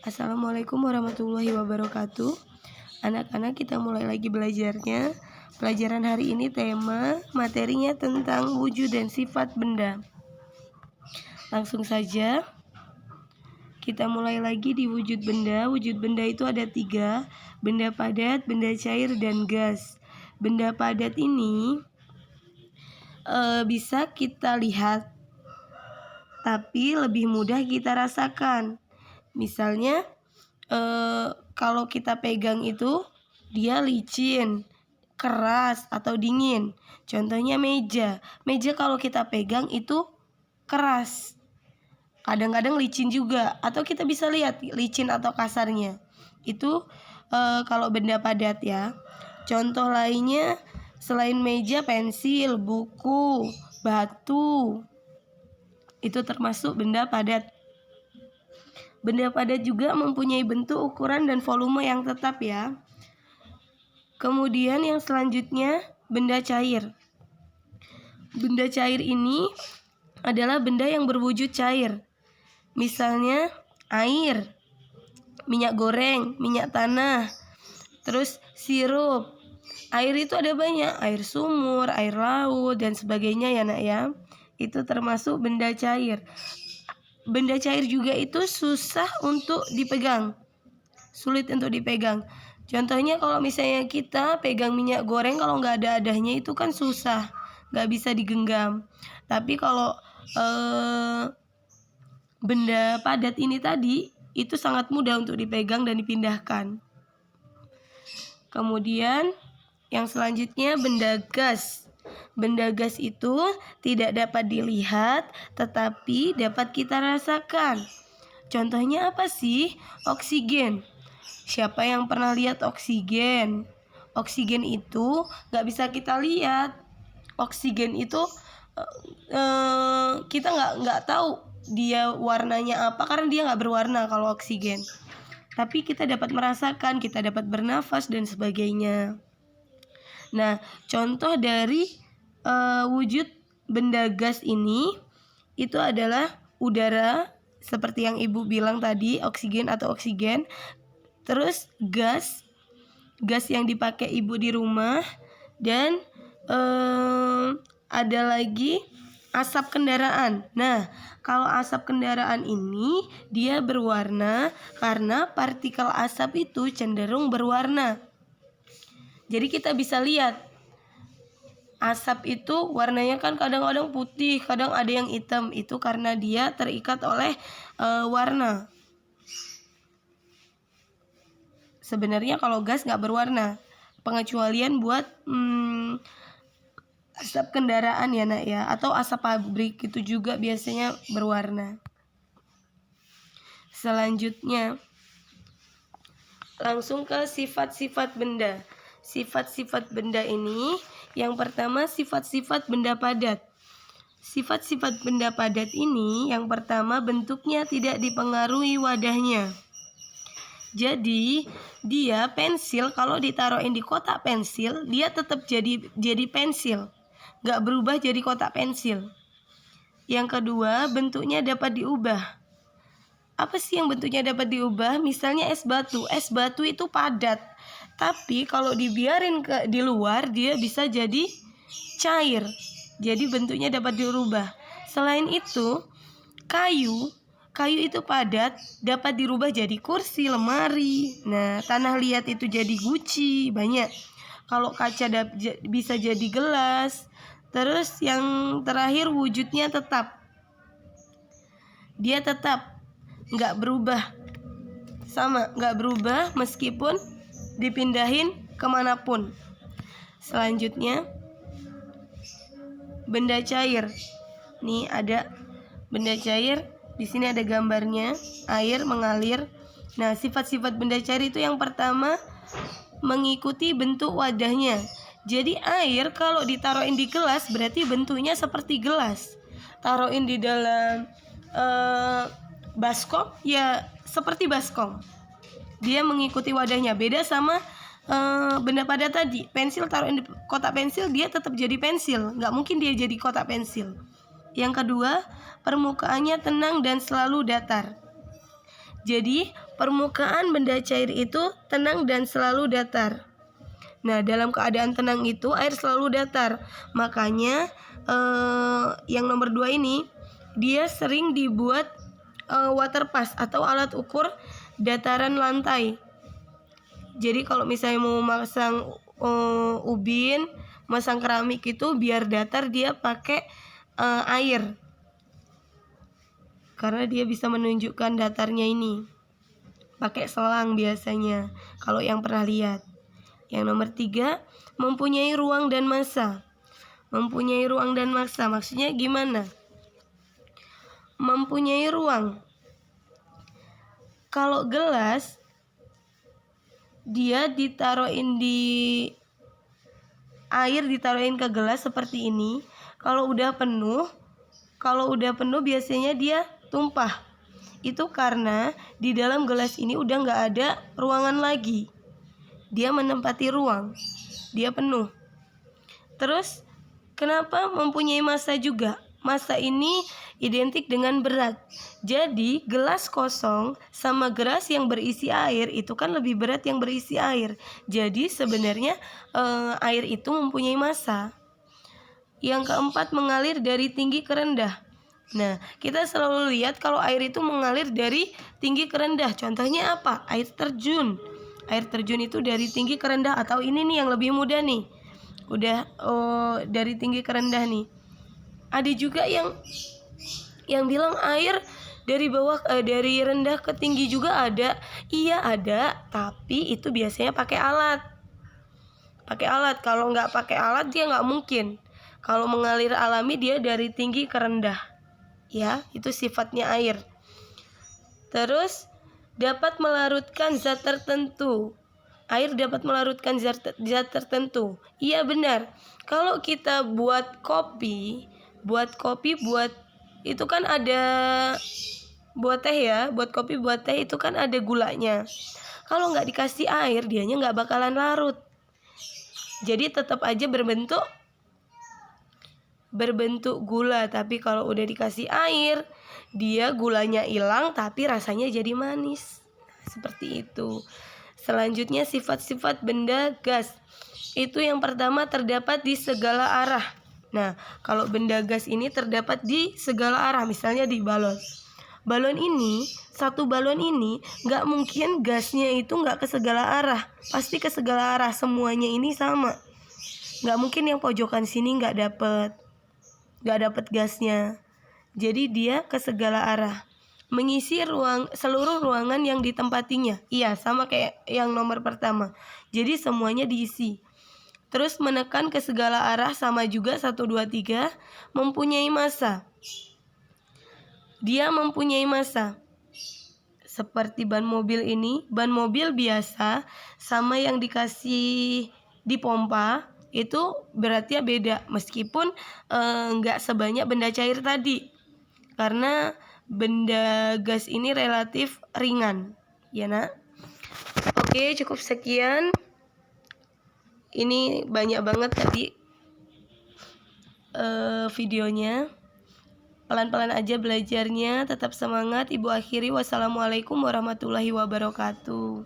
Assalamualaikum warahmatullahi wabarakatuh. Anak-anak, kita mulai lagi belajarnya. Pelajaran hari ini materinya tentang wujud dan sifat benda. Langsung saja kita mulai lagi di wujud benda. Wujud benda itu ada 3: benda padat, benda cair, dan gas. Benda padat ini bisa kita lihat, tapi lebih mudah kita rasakan. Misalnya kalau kita pegang itu dia licin, keras, atau dingin. Contohnya meja. Meja kalau kita pegang itu keras, kadang-kadang licin juga, atau kita bisa lihat licin atau kasarnya. Itu kalau benda padat ya. Contoh lainnya selain meja, pensil, buku, batu, itu termasuk benda padat. Benda padat juga mempunyai bentuk, ukuran, dan volume yang tetap ya. Kemudian yang selanjutnya, benda cair. Benda cair ini adalah benda yang berwujud cair. Misalnya air, minyak goreng, minyak tanah, terus sirup. Air itu ada banyak, air sumur, air laut, dan sebagainya ya nak ya. Itu termasuk benda cair. Benda cair juga itu susah untuk dipegang, sulit untuk dipegang. Contohnya kalau misalnya kita pegang minyak goreng, kalau nggak ada adanya itu kan susah, nggak bisa digenggam. Tapi kalau benda padat ini tadi, itu sangat mudah untuk dipegang dan dipindahkan. Kemudian yang selanjutnya, benda gas. Benda gas itu tidak dapat dilihat, tetapi dapat kita rasakan. Contohnya apa sih? Oksigen. Siapa yang pernah lihat oksigen? Oksigen itu nggak bisa kita lihat. Oksigen itu kita nggak tahu dia warnanya apa, karena dia nggak berwarna kalau oksigen. Tapi kita dapat merasakan, kita dapat bernafas dan sebagainya. Nah, contoh dari wujud benda gas ini itu adalah udara, seperti yang ibu bilang tadi, oksigen atau oksigen. Terus gas yang dipakai ibu di rumah. Dan ada lagi asap kendaraan. Nah, kalau asap kendaraan ini dia berwarna karena partikel asap itu cenderung berwarna. Jadi kita bisa lihat asap itu warnanya kan kadang-kadang putih, kadang ada yang hitam. Itu karena dia terikat oleh warna. Sebenarnya kalau gas nggak berwarna, pengecualian buat asap kendaraan ya nak ya, atau asap pabrik itu juga biasanya berwarna. Selanjutnya langsung ke sifat-sifat benda. Sifat-sifat benda ini, yang pertama sifat-sifat benda padat. Sifat-sifat benda padat ini, yang pertama bentuknya tidak dipengaruhi wadahnya. Jadi dia pensil, kalau ditaruhin di kotak pensil, dia tetap jadi pensil, nggak berubah jadi kotak pensil. Yang kedua, bentuknya dapat diubah. Apa sih yang bentuknya dapat diubah? Misalnya es batu. Es batu itu padat, tapi kalau dibiarin di luar dia bisa jadi cair. Jadi bentuknya dapat dirubah. Selain itu, kayu itu padat, dapat dirubah jadi kursi, lemari. Nah, tanah liat itu jadi guci, banyak. Kalau kaca bisa jadi gelas. Terus yang terakhir, wujudnya tetap. Dia tetap nggak berubah, sama nggak berubah meskipun dipindahin kemanapun. Selanjutnya, benda cair. Nih ada benda cair. Di sini ada gambarnya, air mengalir. Nah, sifat-sifat benda cair itu yang pertama, mengikuti bentuk wadahnya. Jadi air kalau ditaruhin di gelas berarti bentuknya seperti gelas. Taruhin di dalam baskom ya seperti baskom. Dia mengikuti wadahnya. Beda sama benda padat tadi. Pensil taruhin di kotak pensil, dia tetap jadi pensil, nggak mungkin dia jadi kotak pensil. Yang kedua, permukaannya tenang dan selalu datar. Jadi permukaan benda cair itu tenang dan selalu datar. Nah, dalam keadaan tenang itu air selalu datar. Makanya yang nomor 2 ini dia sering dibuat water pass atau alat ukur dataran lantai. Jadi kalau misalnya mau masang ubin, masang keramik itu biar datar dia pakai air. Karena dia bisa menunjukkan datarnya ini. Pakai selang biasanya kalau yang pernah lihat. Yang nomor 3, mempunyai ruang dan massa. Mempunyai ruang dan massa maksudnya gimana? Mempunyai ruang. Kalau gelas dia ditaruhin di air, ditaruhin ke gelas seperti ini. Kalau udah penuh biasanya dia tumpah. Itu karena di dalam gelas ini udah nggak ada ruangan lagi. Dia menempati ruang, dia penuh. Terus kenapa mempunyai massa juga? Massa ini identik dengan berat. Jadi gelas kosong sama gelas yang berisi air itu kan lebih berat yang berisi air. Jadi sebenarnya air itu mempunyai massa. Yang keempat, mengalir dari tinggi ke rendah. Nah, kita selalu lihat kalau air itu mengalir dari tinggi ke rendah. Contohnya apa? Air terjun. Air terjun itu dari tinggi ke rendah. Atau ini nih yang lebih mudah nih. Udah dari tinggi ke rendah nih. Ada juga yang bilang air dari bawah dari rendah ke tinggi juga ada. Iya ada, tapi itu biasanya pakai alat. Pakai alat. Kalau nggak pakai alat dia nggak mungkin. Kalau mengalir alami dia dari tinggi ke rendah. Ya, itu sifatnya air. Terus dapat melarutkan zat tertentu. Air dapat melarutkan zat tertentu. Iya benar. Kalau kita buat kopi itu kan ada buat teh ya, buat kopi, buat teh itu kan ada gulanya. Kalau nggak dikasih air, dianya nggak bakalan larut. Jadi tetap aja berbentuk gula. Tapi kalau udah dikasih air, dia gulanya hilang tapi rasanya jadi manis. Seperti itu. Selanjutnya sifat-sifat benda gas. Itu yang pertama terdapat di segala arah. Nah, kalau benda gas ini terdapat di segala arah. Misalnya di balon. Satu balon ini nggak mungkin gasnya itu nggak ke segala arah. Pasti ke segala arah, semuanya ini sama. Nggak mungkin yang pojokan sini nggak dapet gasnya. Jadi dia ke segala arah. Mengisi seluruh ruangan yang ditempatinya. Iya, sama kayak yang nomor pertama. Jadi semuanya diisi. Terus menekan ke segala arah sama juga 1, 2, 3. Mempunyai massa. Dia mempunyai massa. Seperti ban mobil ini, ban mobil biasa sama yang dikasih di pompa itu beratnya beda, meskipun nggak sebanyak benda cair tadi. Karena benda gas ini relatif ringan, ya nak. Oke, cukup sekian. Ini banyak banget tadi videonya. Pelan-pelan aja belajarnya, tetap semangat. Ibu akhiri, wassalamualaikum warahmatullahi wabarakatuh.